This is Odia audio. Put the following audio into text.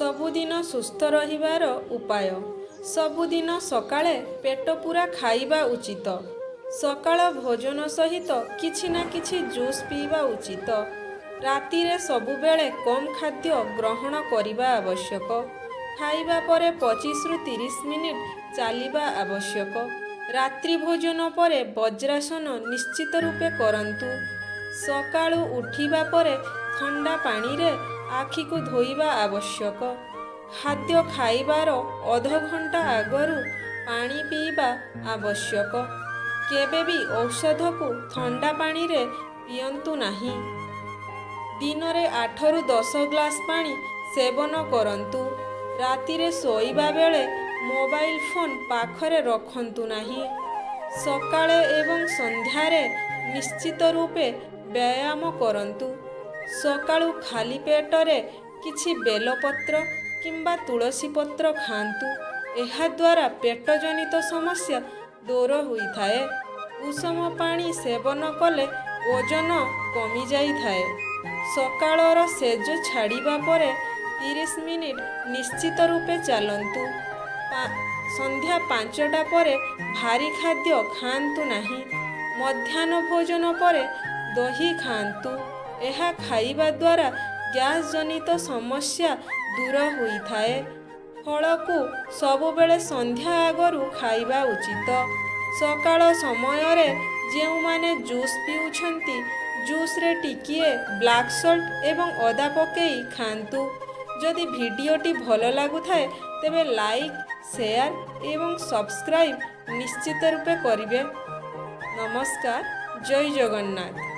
ସବୁଦିନ ସୁସ୍ଥ ରହିବାର ଉପାୟ। ସବୁଦିନ ସକାଳେ ପେଟ ପୂରା ଖାଇବା ଉଚିତ। ସକାଳ ଭୋଜନ ସହିତ କିଛି ନା କିଛି ଜୁସ୍ ପିଇବା ଉଚିତ। ରାତିରେ ସବୁବେଳେ କମ୍ ଖାଦ୍ୟ ଗ୍ରହଣ କରିବା ଆବଶ୍ୟକ। ଖାଇବା ପରେ 25ରୁ 30 ମିନିଟ୍ ଚାଲିବା ଆବଶ୍ୟକ। ରାତ୍ରି ଭୋଜନ ପରେ ବଜ୍ରାସନ ନିଶ୍ଚିତ ରୂପେ କରନ୍ତୁ। ସକାଳୁ ଉଠିବା ପରେ ଥଣ୍ଡା ପାଣିରେ ଆଖିକୁ ଧୋଇବା ଆବଶ୍ୟକ। ଖାଦ୍ୟ ଖାଇବାର ଅଧଘଣ୍ଟା ଆଗରୁ ପାଣି ପିଇବା ଆବଶ୍ୟକ। କେବେ ବି ଔଷଧକୁ ଥଣ୍ଡା ପାଣିରେ ପିଅନ୍ତୁ ନାହିଁ। ଦିନରେ 8ରୁ 10 ଗ୍ଲାସ୍ ପାଣି ସେବନ କରନ୍ତୁ। ରାତିରେ ଶୋଇବା ବେଳେ ମୋବାଇଲ ଫୋନ୍ ପାଖରେ ରଖନ୍ତୁ ନାହିଁ। ସକାଳେ ଏବଂ ସନ୍ଧ୍ୟାରେ ନିଶ୍ଚିତ ରୂପେ ବ୍ୟାୟାମ କରନ୍ତୁ। ସକାଳୁ ଖାଲି ପେଟରେ କିଛି ବେଲପତ୍ର କିମ୍ବା ତୁଳସୀ ପତ୍ର ଖାଆନ୍ତୁ। ଏହାଦ୍ୱାରା ପେଟଜନିତ ସମସ୍ୟା ଦୂର ହୋଇଥାଏ। ଉଷୁମ ପାଣି ସେବନ କଲେ ଓଜନ କମିଯାଇଥାଏ। ସକାଳର ସେଜ ଛାଡ଼ିବା ପରେ 30 ମିନିଟ୍ ନିଶ୍ଚିତ ରୂପେ ଚାଲନ୍ତୁ। ସନ୍ଧ୍ୟା 5ଟା ପରେ ଭାରୀ ଖାଦ୍ୟ ଖାଆନ୍ତୁ ନାହିଁ। ମଧ୍ୟାହ୍ନ ଭୋଜନ ପରେ ଦହି ଖାଆନ୍ତୁ। ଏହା ଖାଇବା ଦ୍ୱାରା ଗ୍ୟାସ୍ ଜନିତ ସମସ୍ୟା ଦୂର ହୋଇଥାଏ। ଫଳକୁ ସବୁବେଳେ ସନ୍ଧ୍ୟା ଆଗରୁ ଖାଇବା ଉଚିତ। ସକାଳ ସମୟରେ ଯେଉଁମାନେ ଜୁସ୍ ପିଉଛନ୍ତି, ଜୁସ୍ରେ ଟିକିଏ ବ୍ଲାକ୍ ସଲ୍ଟ ଏବଂ ଅଦା ପକାଇ ଖାଆନ୍ତୁ। ଯଦି ଭିଡ଼ିଓଟି ଭଲ ଲାଗୁଥାଏ ତେବେ ଲାଇକ୍, ସେୟାର ଏବଂ ସବସ୍କ୍ରାଇବ୍ ନିଶ୍ଚିତ ରୂପେ କରିବେ। ନମସ୍କାର। ଜୟ ଜଗନ୍ନାଥ।